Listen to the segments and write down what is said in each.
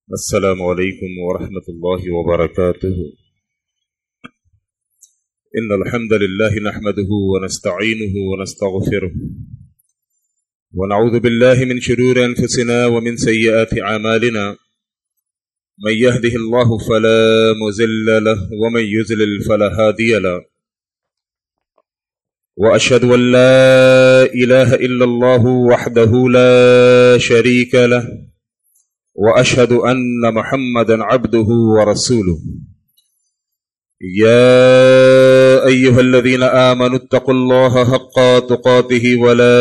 السلام علیکم ورحمۃ اللہ وبرکاتہ۔ ان الحمد للہ نحمده ونستعینه ونستغفره ونعوذ باللہ من شرور انفسنا ومن سیئات اعمالنا من يهده الله فلا مضل له ومن يضلل فلا هادي له واشهد ان لا اله الا الله وحده لا شريك له وأشهد أن محمدا عبده ورسوله يا أيها الذين آمنوا اتقوا الله حق تقاته ولا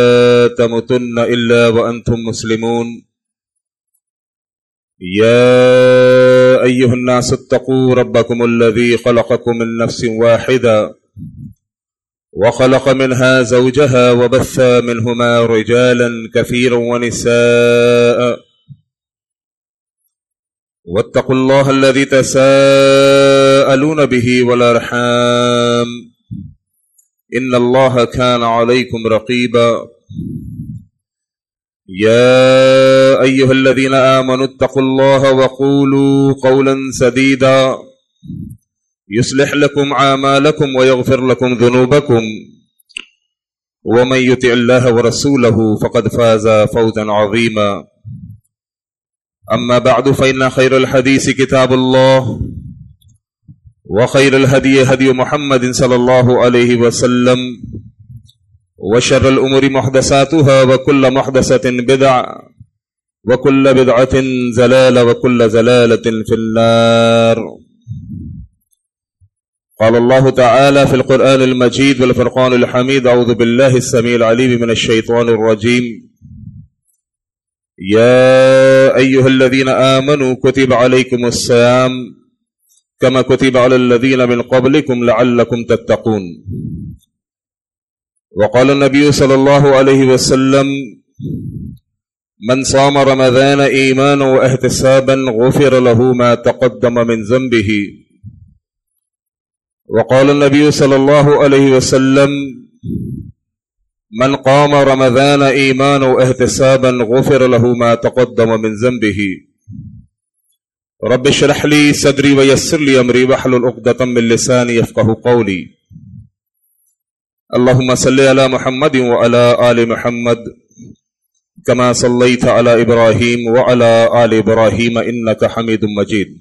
تموتن إلا وأنتم مسلمون يا أيها الناس اتقوا ربكم الذي خلقكم من نفس واحدة وخلق منها زوجها وبث منهما رجالا كثيرا ونساء واتقوا الله الذي تساءلون به والأرحام إن الله كان عليكم رقيبا يا أيها الذين آمنوا اتقوا الله وقولوا قولا سديدا يصلح لكم أعمالكم ويغفر لكم ذنوبكم ومن يطع الله ورسوله فقد فاز فوزا عظيما أما بعد فإن خير الحديث كتاب الله وخير الهدي هدي محمد صلى الله عليه وسلم وشر الأمور محدثاتها وكل محدثة بدعة وكل بدعة ضلالة وكل ضلالة في النار. قال الله تعالى في القرآن المجيد والفرقان الحميد: أعوذ بالله السميع العليم من الشيطان الرجيم. يا أيها الذين آمنوا كتب عليكم الصيام كما كتب على الذين من قبلكم لعلكم تتقون. وقال النبي صلى الله عليه وسلم: من صام رمضان إيمانا واحتسابا غفر له ما تقدم من ذنبه. وقال النبي صلى الله عليه وسلم: من قام رمضان ایمانا واحتسابا غفر له ما تقدم من ذنبه. رب اشرح لي صدري ويسر لي امري واحلل عقدة من لساني يفقهوا قولي. اللهم صل على محمد وعلى آل محمد كما صليت على إبراهيم وعلى آل إبراهيم إنك حميد مجيد.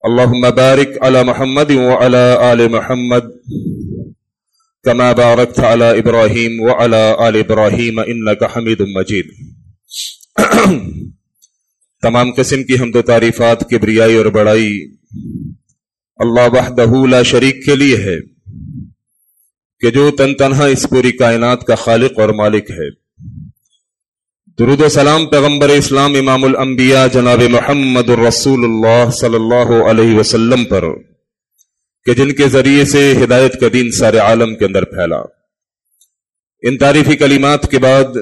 اللهم بارك على محمد وعلى آل محمد كما باركت على إبراهيم وعلى آل إبراهيم إنك حميد مجيد. تمام قسم کی حمد و تعریفات، کبریائی اور بڑائی اللہ وحدہ لا شریک کے لیے ہے کہ جو تن تنہا اس پوری کائنات کا خالق اور مالک ہے۔ درود و سلام پیغمبر اسلام امام الانبیاء جناب محمد الرسول اللہ صلی اللہ علیہ وسلم پر کہ جن کے ذریعے سے ہدایت کا دین سارے عالم کے اندر پھیلا۔ ان تعریفی کلمات کے بعد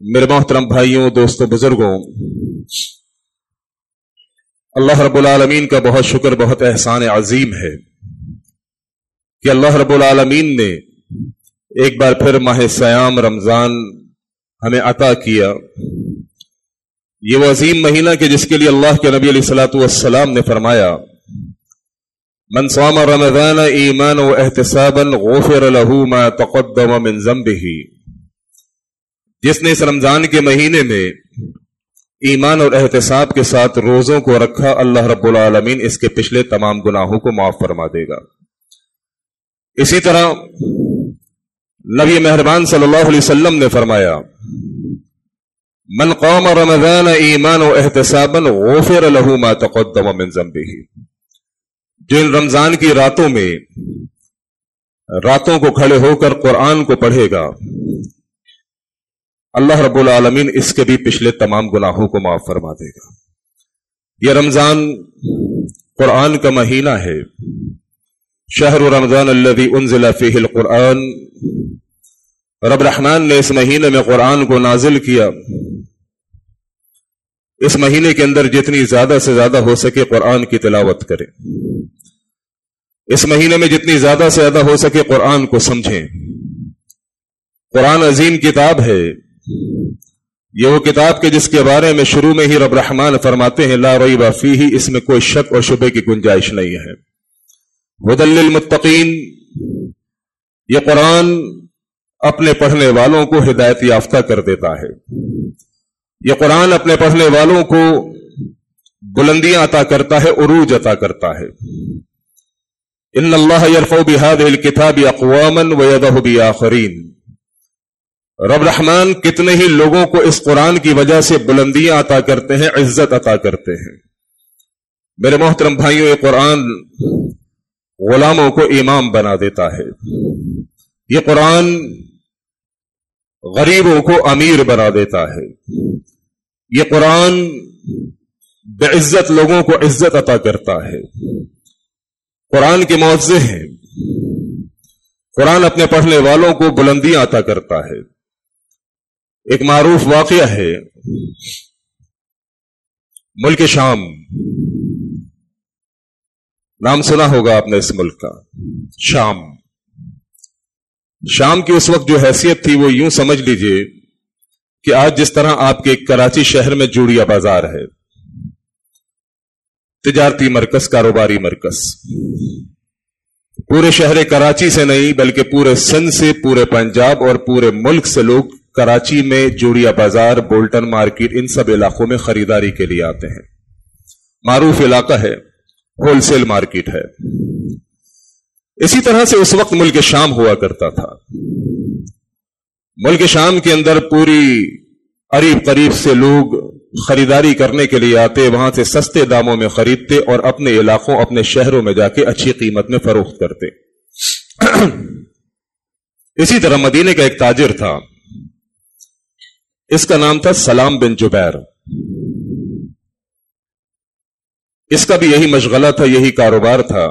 میرے محترم بھائیوں، دوستوں، بزرگوں، اللہ رب العالمین کا بہت شکر، بہت احسان عظیم ہے کہ اللہ رب العالمین نے ایک بار پھر ماہ سیام رمضان ہمیں عطا کیا۔ یہ وہ عظیم مہینہ کہ جس کے لیے اللہ کے نبی علیہ الصلوۃ والسلام نے فرمایا: من صام رمضان ایمانا واحتسابا غفر له ما تقدم من ذنبه. جس نے اس رمضان کے مہینے میں ایمان اور احتساب کے ساتھ روزوں کو رکھا، اللہ رب العالمین اس کے پچھلے تمام گناہوں کو معاف فرما دے گا۔ اسی طرح نبی مہربان صلی اللہ علیہ وسلم نے فرمایا: من قام رمضان ایمانا واحتسابا غفر له ما تقدم من ذنبه. جو ان رمضان کی راتوں میں راتوں کو کھڑے ہو کر قرآن کو پڑھے گا، اللہ رب العالمین اس کے بھی پچھلے تمام گناہوں کو معاف فرما دے گا۔ یہ رمضان قرآن کا مہینہ ہے۔ شہر رمضان الذی انزل فیہ القرآن. رب رحمان نے اس مہینے میں قرآن کو نازل کیا۔ اس مہینے کے اندر جتنی زیادہ سے زیادہ ہو سکے قرآن کی تلاوت کریں۔ اس مہینے میں جتنی زیادہ سے زیادہ ہو سکے قرآن کو سمجھیں۔ قرآن عظیم کتاب ہے، یہ وہ کتاب کے جس کے بارے میں شروع میں ہی رب رحمان فرماتے ہیں لا ریب فیہ، اس میں کوئی شک اور شبے کی گنجائش نہیں ہے۔ ھدی للمتقین، یہ قرآن اپنے پڑھنے والوں کو ہدایت یافتہ کر دیتا ہے، یہ قرآن اپنے پڑھنے والوں کو بلندیاں عطا کرتا ہے، عروج عطا کرتا ہے۔ ان اللہ یرفع بہذہ الکتاب اقواما ویضع بآخرین، رب رحمان کتنے ہی لوگوں کو اس قرآن کی وجہ سے بلندیاں عطا کرتے ہیں، عزت عطا کرتے ہیں۔ میرے محترم بھائیوں، یہ قرآن غلاموں کو امام بنا دیتا ہے، یہ قرآن غریبوں کو امیر بنا دیتا ہے، یہ قرآن بعزت لوگوں کو عزت عطا کرتا ہے۔ قرآن کے معوضے ہیں، قرآن اپنے پڑھنے والوں کو بلندیاں عطا کرتا ہے۔ ایک معروف واقعہ ہے، ملک شام، نام سنا ہوگا آپ نے اس ملک کا، شام کی اس وقت جو حیثیت تھی وہ یوں سمجھ لیجئے کہ آج جس طرح آپ کے کراچی شہر میں جوڑیا بازار ہے، تجارتی مرکز، کاروباری مرکز، پورے شہر کراچی سے نہیں بلکہ پورے سندھ سے، پورے پنجاب اور پورے ملک سے لوگ کراچی میں جوڑیا بازار، بولٹن مارکیٹ، ان سب علاقوں میں خریداری کے لیے آتے ہیں۔ معروف علاقہ ہے، ہول سیل مارکیٹ ہے۔ اسی طرح سے اس وقت ملک شام ہوا کرتا تھا۔ ملک شام کے اندر پوری قریب قریب سے لوگ خریداری کرنے کے لیے آتے، وہاں سے سستے داموں میں خریدتے اور اپنے علاقوں، اپنے شہروں میں جا کے اچھی قیمت میں فروخت کرتے۔ اسی طرح مدینے کا ایک تاجر تھا، اس کا نام تھا سلام بن جبیر۔ اس کا بھی یہی مشغلہ تھا، یہی کاروبار تھا،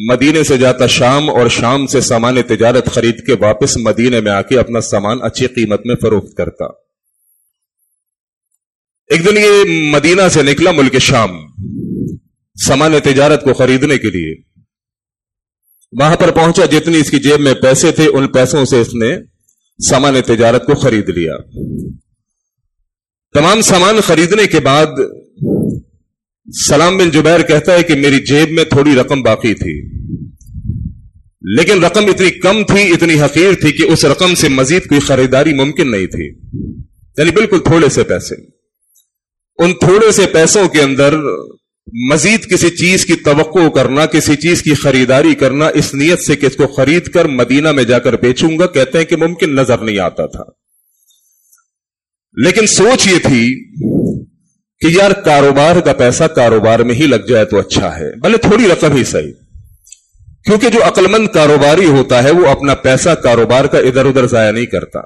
مدینے سے جاتا شام اور شام سے سامان تجارت خرید کے واپس مدینے میں آ کے اپنا سامان اچھی قیمت میں فروخت کرتا۔ ایک دن یہ مدینہ سے نکلا ملک شام سامان تجارت کو خریدنے کے لیے، وہاں پر پہنچا، جتنی اس کی جیب میں پیسے تھے ان پیسوں سے اس نے سامان تجارت کو خرید لیا۔ تمام سامان خریدنے کے بعد سلام بن جبیر کہتا ہے کہ میری جیب میں تھوڑی رقم باقی تھی، لیکن رقم اتنی کم تھی، اتنی حقیر تھی کہ اس رقم سے مزید کوئی خریداری ممکن نہیں تھی، یعنی بالکل تھوڑے سے پیسے۔ ان تھوڑے سے پیسوں کے اندر مزید کسی چیز کی توقع کرنا، کسی چیز کی خریداری کرنا اس نیت سے کہ اس کو خرید کر مدینہ میں جا کر بیچوں گا، کہتے ہیں کہ ممکن نظر نہیں آتا تھا۔ لیکن سوچ یہ تھی کہ یار کاروبار کا پیسہ کاروبار میں ہی لگ جائے تو اچھا ہے، بھلے تھوڑی رقم ہی صحیح، کیونکہ جو عقل مند کاروباری ہوتا ہے وہ اپنا پیسہ کاروبار کا ادھر ادھر ضائع نہیں کرتا۔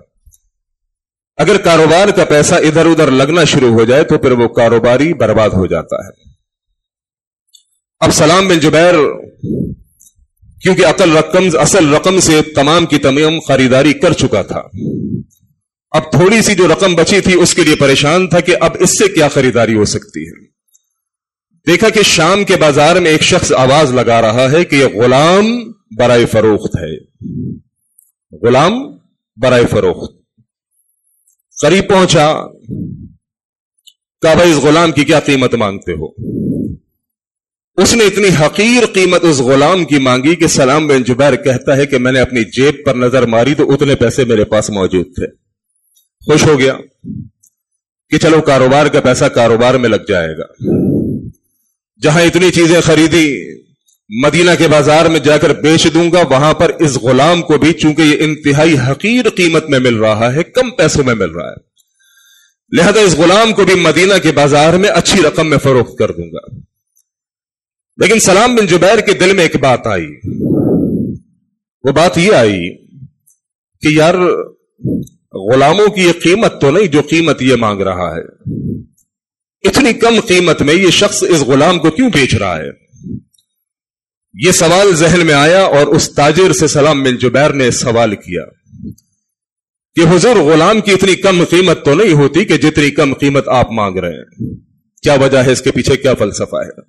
اگر کاروبار کا پیسہ ادھر ادھر لگنا شروع ہو جائے تو پھر وہ کاروباری برباد ہو جاتا ہے۔ اب سلام بن جبیر کیونکہ اصل رقم سے تمام کی تمام خریداری کر چکا تھا، اب تھوڑی سی جو رقم بچی تھی اس کے لیے پریشان تھا کہ اب اس سے کیا خریداری ہو سکتی ہے۔ دیکھا کہ شام کے بازار میں ایک شخص آواز لگا رہا ہے کہ یہ غلام برائے فروخت ہے، غلام برائے فروخت۔ قریب پہنچا، کہا بھائی اس غلام کی کیا قیمت مانگتے ہو؟ اس نے اتنی حقیر قیمت اس غلام کی مانگی کہ سلام بن جبیر کہتا ہے کہ میں نے اپنی جیب پر نظر ماری تو اتنے پیسے میرے پاس موجود تھے۔ خوش ہو گیا کہ چلو کاروبار کا پیسہ کاروبار میں لگ جائے گا۔ جہاں اتنی چیزیں خریدی مدینہ کے بازار میں جا کر بیچ دوں گا، وہاں پر اس غلام کو بھی چونکہ یہ انتہائی حقیر قیمت میں مل رہا ہے، کم پیسوں میں مل رہا ہے، لہذا اس غلام کو بھی مدینہ کے بازار میں اچھی رقم میں فروخت کر دوں گا۔ لیکن سلام بن جبیر کے دل میں ایک بات آئی، وہ بات یہ آئی کہ یار غلاموں کی یہ قیمت تو نہیں جو قیمت یہ مانگ رہا ہے، اتنی کم قیمت میں یہ شخص اس غلام کو کیوں بیچ رہا ہے؟ یہ سوال ذہن میں آیا اور اس تاجر سے سلام بن جبیر نے سوال کیا کہ حضور غلام کی اتنی کم قیمت تو نہیں ہوتی کہ جتنی کم قیمت آپ مانگ رہے ہیں، کیا وجہ ہے، اس کے پیچھے کیا فلسفہ ہے؟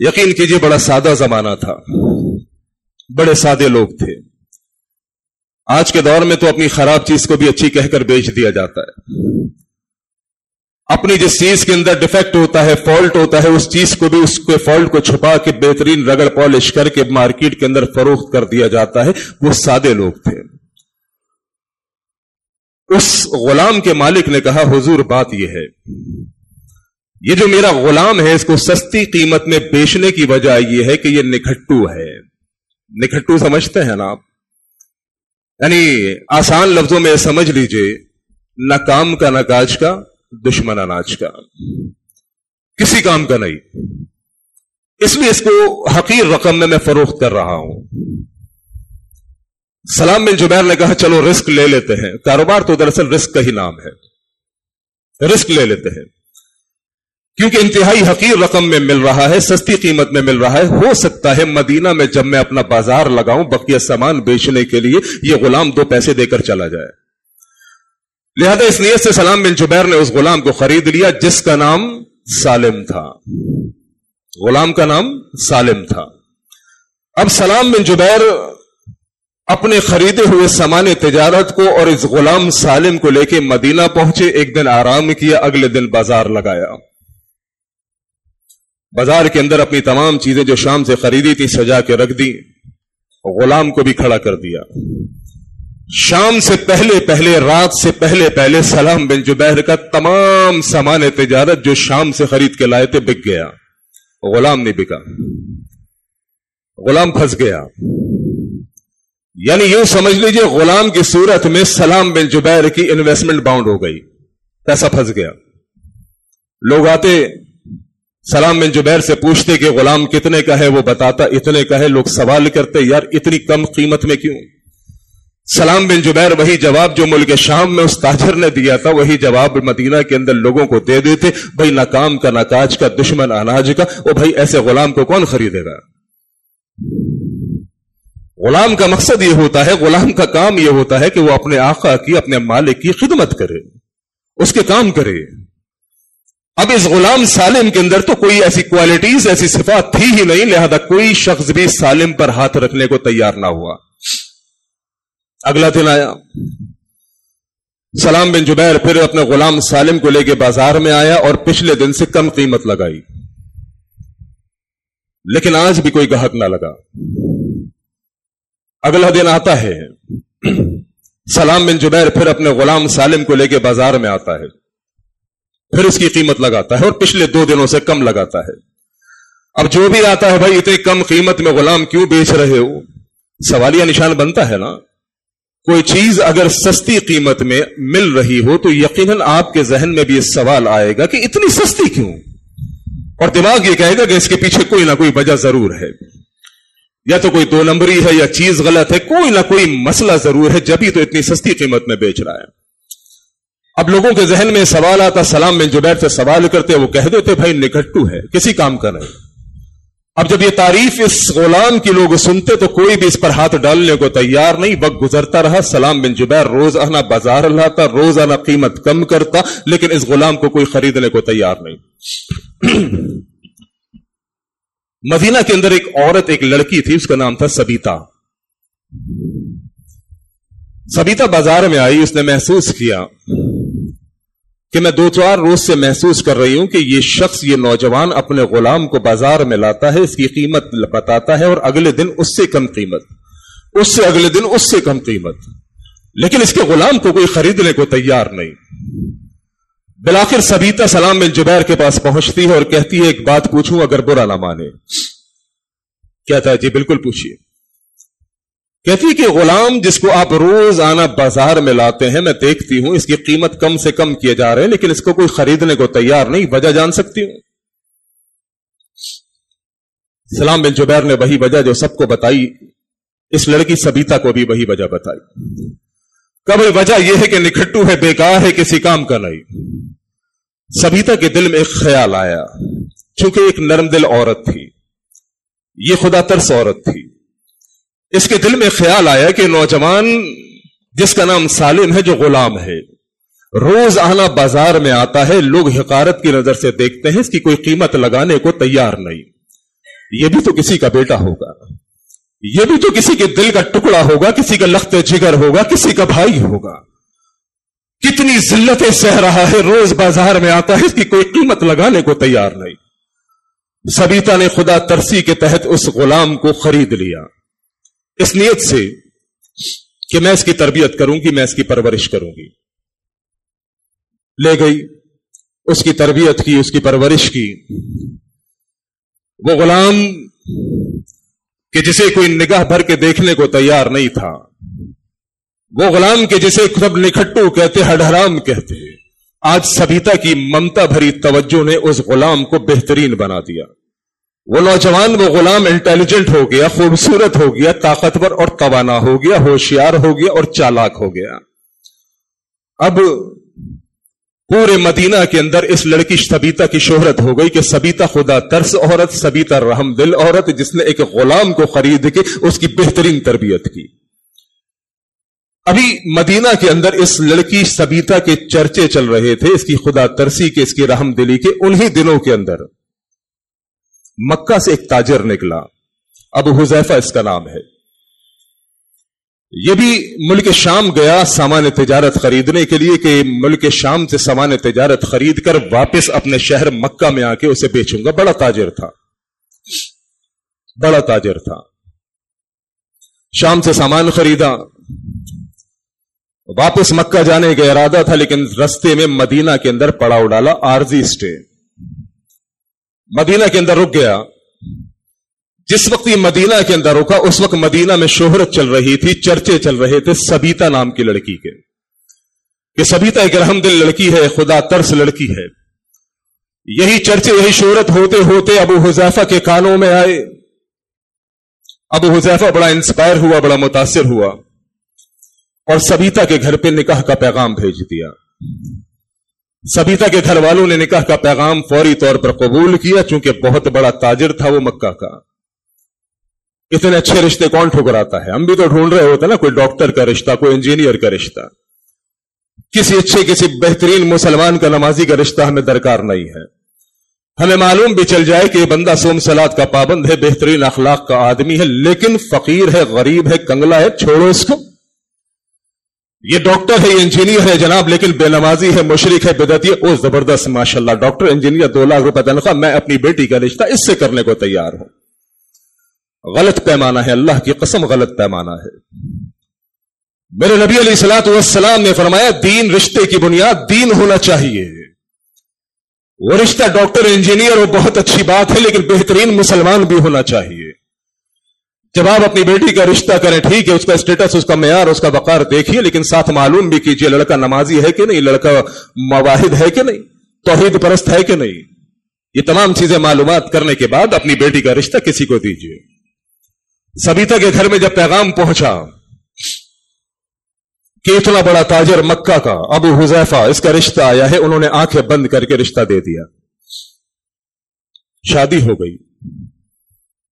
یقین کیجئے بڑا سادہ زمانہ تھا، بڑے سادے لوگ تھے۔ آج کے دور میں تو اپنی خراب چیز کو بھی اچھی کہہ کر بیچ دیا جاتا ہے. اپنی جس چیز کے اندر ڈیفیکٹ ہوتا ہے، فالٹ ہوتا ہے، اس چیز کو بھی اس کے فالٹ کو چھپا کے بہترین رگڑ پالش کر کے مارکیٹ کے اندر فروخت کر دیا جاتا ہے. وہ سادے لوگ تھے. اس غلام کے مالک نے کہا حضور بات یہ ہے، یہ جو میرا غلام ہے اس کو سستی قیمت میں بیچنے کی وجہ یہ ہے کہ یہ نکھٹو ہے. نکھٹو سمجھتے ہیں نا آپ؟ یعنی آسان لفظوں میں سمجھ لیجئے، نہ کام کا نہ کاج کا، دشمن اناج کا، کسی کام کا نہیں. اس لیے اس کو حقیر رقم میں فروخت کر رہا ہوں. سلام بن جبیر نے کہا چلو رسک لے لیتے ہیں. کاروبار تو دراصل رسک کا ہی نام ہے. رسک لے لیتے ہیں کیونکہ انتہائی حقیر رقم میں مل رہا ہے، سستی قیمت میں مل رہا ہے. ہو سکتا ہے مدینہ میں جب میں اپنا بازار لگاؤں بقیہ سامان بیچنے کے لیے یہ غلام 2 پیسے دے کر چلا جائے. لہذا اس نیت سے سلام بن جبیر نے اس غلام کو خرید لیا جس کا نام سالم تھا. غلام کا نام سالم تھا. اب سلام بن جبیر اپنے خریدے ہوئے سامان تجارت کو اور اس غلام سالم کو لے کے مدینہ پہنچے. ایک دن آرام کیا، اگلے دن بازار لگایا. بازار کے اندر اپنی تمام چیزیں جو شام سے خریدی تھی سجا کے رکھ دی. غلام کو بھی کھڑا کر دیا. شام سے پہلے رات سے پہلے سلام بن جبیر کا تمام سامان تجارت جو شام سے خرید کے لائے تھے بک گیا. غلام نہیں بکا، غلام پھنس گیا. یعنی یوں سمجھ لیجئے غلام کی صورت میں سلام بن جبیر کی انویسٹمنٹ باؤنڈ ہو گئی، پیسہ پھنس گیا. لوگ آتے سلام بن جبیر سے پوچھتے کہ غلام کتنے کا ہے، وہ بتاتا اتنے کا ہے. لوگ سوال کرتے یار اتنی کم قیمت میں کیوں؟ سلام بن جبیر وہی جواب جو ملک شام میں اس تاجر نے دیا تھا وہی جواب مدینہ کے اندر لوگوں کو دے دیتے. بھائی نہ کام کا نہ کاج کا، دشمن اناج کا. او بھائی ایسے غلام کو کون خریدے گا؟ غلام کا مقصد یہ ہوتا ہے، غلام کا کام یہ ہوتا ہے کہ وہ اپنے آقا کی، اپنے مالک کی خدمت کرے، اس کے کام کرے. اب اس غلام سالم کے اندر تو کوئی ایسی کوالٹیز، ایسی صفات تھی ہی نہیں، لہذا کوئی شخص بھی سالم پر ہاتھ رکھنے کو تیار نہ ہوا. اگلا دن آیا، سلام بن جبیر پھر اپنے غلام سالم کو لے کے بازار میں آیا اور پچھلے دن سے کم قیمت لگائی، لیکن آج بھی کوئی گاہک نہ لگا. اگلا دن آتا ہے، سلام بن جبیر پھر اپنے غلام سالم کو لے کے بازار میں آتا ہے، پھر اس کی قیمت لگاتا ہے اور پچھلے 2 دنوں سے کم لگاتا ہے. اب جو بھی آتا ہے بھائی اتنی کم قیمت میں غلام کیوں بیچ رہے ہو؟ سوالیہ نشان بنتا ہے نا. کوئی چیز اگر سستی قیمت میں مل رہی ہو تو یقیناً آپ کے ذہن میں بھی یہ سوال آئے گا کہ اتنی سستی کیوں، اور دماغ یہ کہے گا کہ اس کے پیچھے کوئی نہ کوئی وجہ ضرور ہے، یا تو کوئی 2 نمبری ہے یا چیز غلط ہے، کوئی نہ کوئی مسئلہ ضرور ہے جبھی تو اتنی سستی قیمت میں بیچ رہا ہے. اب لوگوں کے ذہن میں سوال آتا، سلام بن جبیر سے سوال کرتے، وہ کہہ دیتے بھائی نکھٹو ہے، کسی کام کا نہیں. اب جب یہ تعریف اس غلام کی لوگ سنتے تو کوئی بھی اس پر ہاتھ ڈالنے کو تیار نہیں. وقت گزرتا رہا، سلام بن جبیر روزانہ بازار لاتا، روزانہ قیمت کم کرتا، لیکن اس غلام کو کوئی خریدنے کو تیار نہیں. مدینہ کے اندر ایک عورت، ایک لڑکی تھی، اس کا نام تھا سبیتا. سبیتا بازار میں آئی، اس نے محسوس کیا کہ میں 2-4 روز سے محسوس کر رہی ہوں کہ یہ شخص، یہ نوجوان اپنے غلام کو بازار میں لاتا ہے، اس کی قیمت بتاتا ہے اور اگلے دن اس سے کم قیمت، اس سے اگلے دن اس سے کم قیمت، لیکن اس کے غلام کو کوئی خریدنے کو تیار نہیں. بالآخر سبیتا سلام بن جبیر کے پاس پہنچتی ہے اور کہتی ہے ایک بات پوچھوں اگر برا نہ مانے. کہتا ہے جی بالکل پوچھیے. کہتی کہ غلام جس کو آپ روز آنا بازار میں لاتے ہیں، میں دیکھتی ہوں اس کی قیمت کم سے کم کیے جا رہے ہیں لیکن اس کو کوئی خریدنے کو تیار نہیں، وجہ جان سکتی ہوں؟ سلام بن جبیر نے وہی وجہ جو سب کو بتائی، اس لڑکی سبیتا کو بھی وہی وجہ بتائی. کبھی وجہ یہ ہے کہ نکھٹو ہے، بیکار ہے، کسی کام کا نہیں. سبیتا کے دل میں ایک خیال آیا، چونکہ ایک نرم دل عورت تھی، یہ خدا ترس عورت تھی. اس کے دل میں خیال آیا کہ نوجوان جس کا نام سالم ہے، جو غلام ہے، روز آنا بازار میں آتا ہے، لوگ حقارت کی نظر سے دیکھتے ہیں، اس کی کوئی قیمت لگانے کو تیار نہیں، یہ بھی تو کسی کا بیٹا ہوگا. یہ بھی تو کسی کے دل کا ٹکڑا ہوگا, کسی کا لخت جگر ہوگا, کسی کا بھائی ہوگا. کتنی ذلتیں سہ رہا ہے, روز بازار میں آتا ہے, اس کی کوئی قیمت لگانے کو تیار نہیں. سبیتا نے خدا ترسی کے تحت اس غلام کو خرید لیا, اس نیت سے کہ میں اس کی تربیت کروں گی, میں اس کی پرورش کروں گی. لے گئی, اس کی تربیت کی, اس کی پرورش کی. وہ غلام کہ جسے کوئی نگاہ بھر کے دیکھنے کو تیار نہیں تھا, وہ غلام کہ جسے سب نکھٹو کہتے, ہڈ-حرام کہتے, آج سبیتا کی ممتا بھری توجہ نے اس غلام کو بہترین بنا دیا. وہ نوجوان, وہ غلام انٹیلیجنٹ ہو گیا, خوبصورت ہو گیا, طاقتور اور توانا ہو گیا, ہوشیار ہو گیا اور چالاک ہو گیا. اب پورے مدینہ کے اندر اس لڑکی سبیتا کی شہرت ہو گئی کہ سبیتا خدا ترس عورت, سبیتا رحم دل عورت, جس نے ایک غلام کو خرید کے اس کی بہترین تربیت کی. ابھی مدینہ کے اندر اس لڑکی سبیتا کے چرچے چل رہے تھے, اس کی خدا ترسی کے, اس کی رحم دلی کے. انہی دنوں کے اندر مکہ سے ایک تاجر نکلا, ابو حذیفہ اس کا نام ہے. یہ بھی ملک شام گیا سامان تجارت خریدنے کے لیے کہ ملک شام سے سامان تجارت خرید کر واپس اپنے شہر مکہ میں آ کے اسے بیچوں گا. بڑا تاجر تھا, بڑا تاجر تھا. شام سے سامان خریدا, واپس مکہ جانے کا ارادہ تھا, لیکن رستے میں مدینہ کے اندر پڑاؤ ڈالا, عارضی اسٹے. مدینہ کے اندر رک گیا. جس وقت یہ مدینہ کے اندر رکا, اس وقت مدینہ میں شہرت چل رہی تھی, چرچے چل رہے تھے سبیتا نام کی لڑکی کے, کہ سبیتا ایک رحم دل لڑکی ہے, خدا ترس لڑکی ہے. یہی چرچے, یہی شہرت ہوتے ہوتے ابو حذیفہ کے کانوں میں آئے. ابو حذیفہ بڑا انسپائر ہوا, بڑا متاثر ہوا, اور سبیتا کے گھر پہ نکاح کا پیغام بھیج دیا. سبیتا کے گھر والوں نے نکاح کا پیغام فوری طور پر قبول کیا, چونکہ بہت بڑا تاجر تھا وہ مکہ کا. اتنے اچھے رشتے کون ٹھکراتا ہے؟ ہم بھی تو ڈھونڈ رہے ہوتے نا, کوئی ڈاکٹر کا رشتہ, کوئی انجینئر کا رشتہ, کسی اچھے, کسی بہترین مسلمان کا, نمازی کا رشتہ ہمیں درکار نہیں ہے. ہمیں معلوم بھی چل جائے کہ یہ بندہ صوم صلات کا پابند ہے, بہترین اخلاق کا آدمی ہے, لیکن فقیر ہے, غریب ہے, کنگلا ہے, چھوڑو اس کو. یہ ڈاکٹر ہے, یہ انجینئر ہے جناب, لیکن بے نمازی ہے, مشرک ہے, بدعتی ہے. او زبردست, ماشاءاللہ, ڈاکٹر انجینئر, 2 لاکھ روپے تنخواہ, میں اپنی بیٹی کا رشتہ اس سے کرنے کو تیار ہوں. غلط پیمانہ ہے, اللہ کی قسم غلط پیمانہ ہے. میرے نبی علیہ الصلوۃ والسلام نے فرمایا, دین رشتے کی بنیاد دین ہونا چاہیے. وہ رشتہ ڈاکٹر انجینئر وہ بہت اچھی بات ہے, لیکن بہترین مسلمان بھی ہونا چاہیے. جب آپ اپنی بیٹی کا رشتہ کریں, ٹھیک ہے, اس کا اسٹیٹس, اس کا معیار, اس کا وقار دیکھیے, لیکن ساتھ معلوم بھی کیجئے لڑکا نمازی ہے کہ نہیں, لڑکا مواحد ہے کہ نہیں, توحید پرست ہے کہ نہیں. یہ تمام چیزیں معلومات کرنے کے بعد اپنی بیٹی کا رشتہ کسی کو دیجئے. سبیتا کے گھر میں جب پیغام پہنچا کہ اتنا بڑا تاجر مکہ کا ابو حذیفہ, اس کا رشتہ آیا ہے, انہوں نے آنکھیں بند کر کے رشتہ دے دیا. شادی ہو گئی.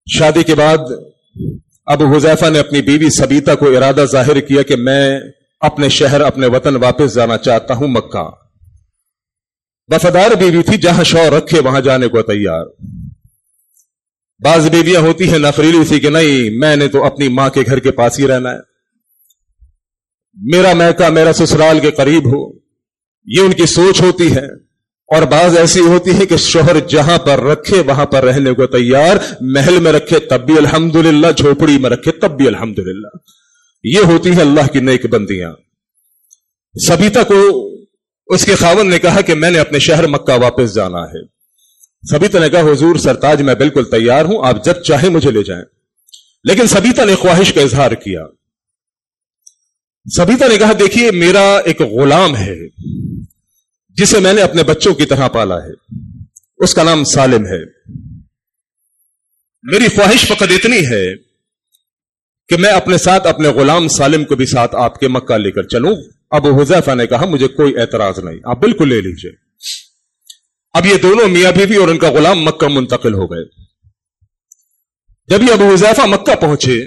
شادی کے بعد ابو حذیفہ نے اپنی بیوی سبیتا کو ارادہ ظاہر کیا کہ میں اپنے شہر, اپنے وطن واپس جانا چاہتا ہوں, مکہ. وفادار بیوی تھی, جہاں شوہر رکھے وہاں جانے کو تیار. بعض بیویاں ہوتی ہیں نفریلی سی کہ نہیں, میں نے تو اپنی ماں کے گھر کے پاس ہی رہنا ہے, میرا میکہ میرا سسرال کے قریب ہو, یہ ان کی سوچ ہوتی ہے. اور بعض ایسی ہوتی ہے کہ شوہر جہاں پر رکھے وہاں پر رہنے کو تیار, محل میں رکھے تب بھی الحمدللہ, جھوپڑی میں رکھے تب بھی الحمدللہ. یہ ہوتی ہے اللہ کی نیک بندیاں. سبیتا کو اس کے خاوند نے کہا کہ میں نے اپنے شہر مکہ واپس جانا ہے. سبیتا نے کہا حضور سرتاج میں بالکل تیار ہوں, آپ جب چاہیں مجھے لے جائیں. لیکن سبیتا نے خواہش کا اظہار کیا. سبیتا نے کہا دیکھیے میرا ایک غلام ہے جسے میں نے اپنے بچوں کی طرح پالا ہے, اس کا نام سالم ہے. میری خواہش فقط اتنی ہے کہ میں اپنے ساتھ اپنے غلام سالم کو بھی ساتھ آپ کے مکہ لے کر چلوں. ابو حذیفہ نے کہا مجھے کوئی اعتراض نہیں, آپ بالکل لے لیجئے. اب یہ دونوں میاں بیوی اور ان کا غلام مکہ منتقل ہو گئے. جب یہ ابو حذیفہ مکہ پہنچے,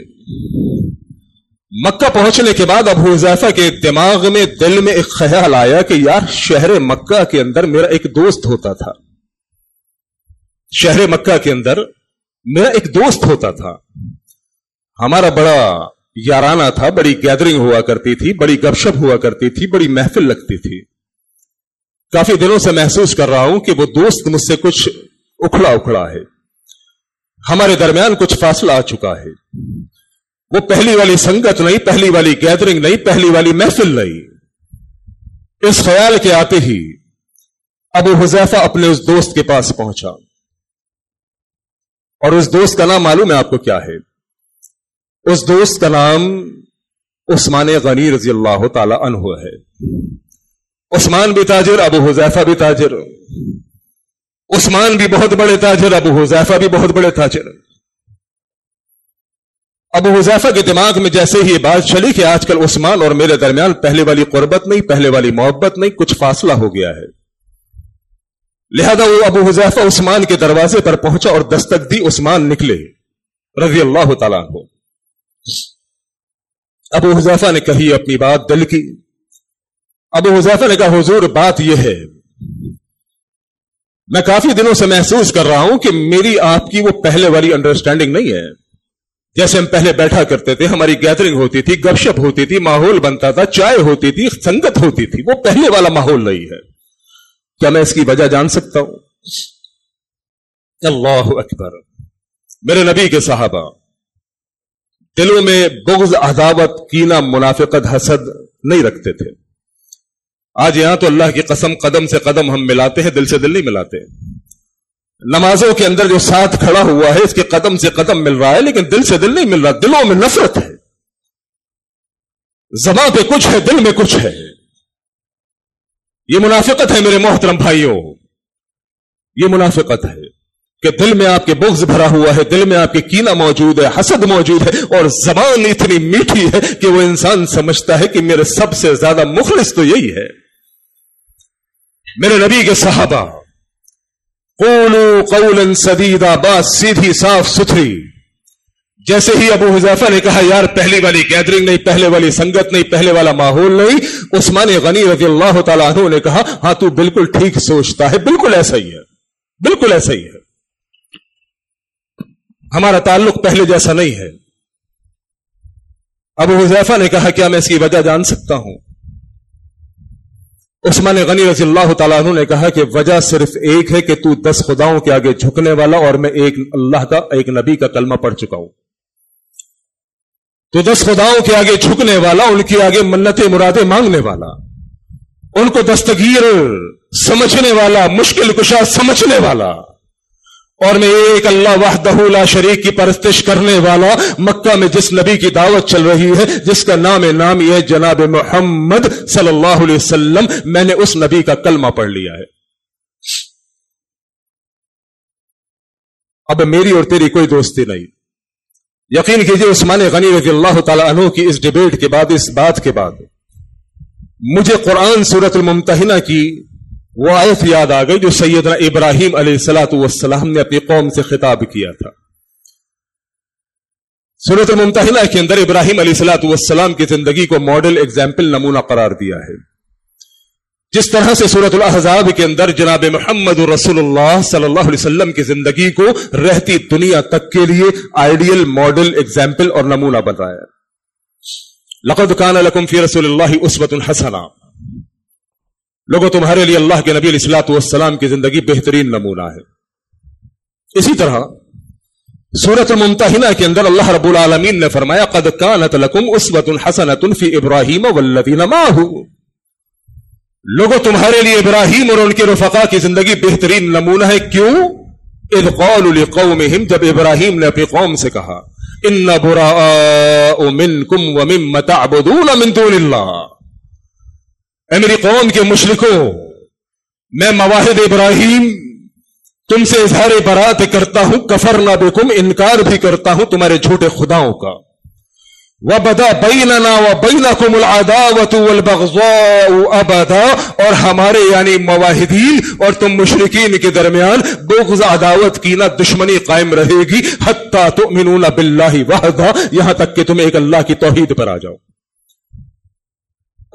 مکہ پہنچنے کے بعد ابو حذیفہ کے دماغ میں, دل میں ایک خیال آیا کہ یار شہر مکہ کے اندر میرا ایک دوست ہوتا تھا, شہر مکہ کے اندر میرا ایک دوست ہوتا تھا, ہمارا بڑا یارانہ تھا، بڑی گیدرنگ ہوا کرتی تھی، بڑی گپ شپ ہوا کرتی تھی، بڑی محفل لگتی تھی. کافی دنوں سے محسوس کر رہا ہوں کہ وہ دوست مجھ سے کچھ اکھڑا اکھڑا ہے، ہمارے درمیان کچھ فاصلہ آ چکا ہے. وہ پہلی والی سنگت نہیں، پہلی والی گیدرنگ نہیں، پہلی والی محفل نہیں. اس خیال کے آتے ہی ابو حذیفہ اپنے اس دوست کے پاس پہنچا، اور اس دوست کا نام معلوم ہے آپ کو کیا ہے؟ اس دوست کا نام عثمان غنی رضی اللہ تعالی عنہ ہے. عثمان بھی تاجر، ابو حذیفہ بھی تاجر. عثمان بھی بہت بڑے تاجر، ابو حذیفہ بھی بہت بڑے تاجر. ابو حذیفہ کے دماغ میں جیسے ہی یہ بات چلی کہ آج کل عثمان اور میرے درمیان پہلے والی قربت نہیں، پہلے والی محبت نہیں، کچھ فاصلہ ہو گیا ہے، لہذا وہ ابو حذیفہ عثمان کے دروازے پر پہنچا اور دستک دی. عثمان نکلے رضی اللہ تعالیٰ عنہ. ابو حذیفہ نے کہی اپنی بات دل کی. ابو حذیفہ نے کہا حضور بات یہ ہے، میں کافی دنوں سے محسوس کر رہا ہوں کہ میری آپ کی وہ پہلے والی انڈرسٹینڈنگ نہیں ہے. جیسے ہم پہلے بیٹھا کرتے تھے، ہماری گیدرنگ ہوتی تھی، گپ شپ ہوتی تھی، ماحول بنتا تھا، چائے ہوتی تھی، سنگت ہوتی تھی، وہ پہلے والا ماحول نہیں ہے. کیا میں اس کی وجہ جان سکتا ہوں؟ اللہ اکبر. میرے نبی کے صحابہ دلوں میں بغض، عداوت، کینہ، منافقت، حسد نہیں رکھتے تھے. آج یہاں تو اللہ کی قسم قدم سے قدم ہم ملاتے ہیں، دل سے دل نہیں ملاتے. نمازوں کے اندر جو ساتھ کھڑا ہوا ہے اس کے قدم سے قدم مل رہا ہے، لیکن دل سے دل نہیں مل رہا. دلوں میں نفرت ہے، زبان پہ کچھ ہے، دل میں کچھ ہے. یہ منافقت ہے میرے محترم بھائیوں، یہ منافقت ہے کہ دل میں آپ کے بغض بھرا ہوا ہے، دل میں آپ کے کینہ موجود ہے، حسد موجود ہے، اور زبان اتنی میٹھی ہے کہ وہ انسان سمجھتا ہے کہ میرے سب سے زیادہ مخلص تو یہی ہے. میرے نبی کے صحابہ قولوا قولا سدیدا، بات سیدھی صاف ستھری. جیسے ہی ابو حذیفہ نے کہا یار پہلی والی گیدرنگ نہیں، پہلے والی سنگت نہیں، پہلے والا ماحول نہیں، عثمان غنی رضی اللہ تعالیٰ عنہ نے کہا ہاں تو بالکل ٹھیک سوچتا ہے، بالکل ایسا ہی ہے، بالکل ایسا ہی ہے. ہمارا تعلق پہلے جیسا نہیں ہے. ابو حذیفہ نے کہا کیا میں اس کی وجہ جان سکتا ہوں؟ عثمان غنی رضی اللہ تعالیٰ عنہ نے کہا کہ وجہ صرف ایک ہے کہ تو 10 خداؤں کے آگے جھکنے والا، اور میں ایک اللہ کا، ایک نبی کا کلمہ پڑھ چکا ہوں. تو 10 خداؤں کے آگے جھکنے والا، ان کے آگے منتیں مرادیں مانگنے والا، ان کو دستگیر سمجھنے والا، مشکل کشا سمجھنے والا، اور میں ایک اللہ وحدہ لا شریک کی پرستش کرنے والا. مکہ میں جس نبی کی دعوت چل رہی ہے، جس کا نام یہ جناب محمد صلی اللہ علیہ وسلم، میں نے اس نبی کا کلمہ پڑھ لیا ہے. اب میری اور تیری کوئی دوستی نہیں. یقین کیجئے عثمان غنی رضی اللہ تعالی عنہ کی اس ڈیبیٹ کے بعد، اس بات کے بعد، مجھے قرآن سورۃ الممتحنہ کی وہ آیت یاد آ گئی جو سیدنا ابراہیم علیہ الصلوۃ والسلام نے اپنی قوم سے خطاب کیا تھا. سورۃ الممتحنہ کے اندر ابراہیم علیہ الصلوۃ والسلام کی زندگی کو ماڈل، ایگزامپل، نمونہ قرار دیا ہے. جس طرح سے سورۃ الاحزاب کے اندر جناب محمد رسول اللہ صلی اللہ علیہ وسلم کی زندگی کو رہتی دنیا تک کے لیے آئیڈیل، ماڈل، ایگزامپل اور نمونہ بن رہا ہے. لقد کان لکم فی رسول اللہ اسوۃ حسنہ. لوگوں تمہارے لیے اللہ کے نبی علیہ الصلوۃ والسلام کی زندگی بہترین نمونہ ہے. اسی طرح سورۃ الممتحنہ کے اندر اللہ رب العالمین نے فرمایا قد کانت لکم اسوۃ حسنۃ فی ابراہیم والذین معہ. لوگوں تمہارے لیے ابراہیم اور ان کے رفقا کی زندگی بہترین نمونہ ہے. کیوں؟ اذ قالوا لقومہم، جب ابراہیم نے اپنی قوم سے کہا ان براء منکم ومما تعبدون من دون اللہ. اے میری قوم کے مشرکوں، میں مواہد ابراہیم تم سے اظہار برات کرتا ہوں، کفرنا بکم، انکار بھی کرتا ہوں تمہارے جھوٹے خداؤں کا. وَبَدَا بَيْنَنَا وَبَيْنَكُمُ الْعَدَاوَةُ وَالْبَغْضَاءُ أَبَدًا، اور ہمارے یعنی موحدین اور تم مشرکین کے درمیان بغض، عداوت، کینہ، دشمنی قائم رہے گی حَتَّى تُؤْمِنُونَ بِاللَّهِ وَحْدَهُ، یہاں تک کہ تم ایک اللہ کی توحید پر آ جاؤ.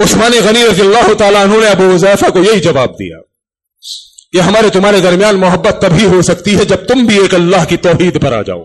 عثمان غنی رضی اللہ تعالیٰ عنہ نے ابو حذیفہ کو یہی جواب دیا کہ ہمارے تمہارے درمیان محبت تبھی ہو سکتی ہے جب تم بھی ایک اللہ کی توحید پر آ جاؤ.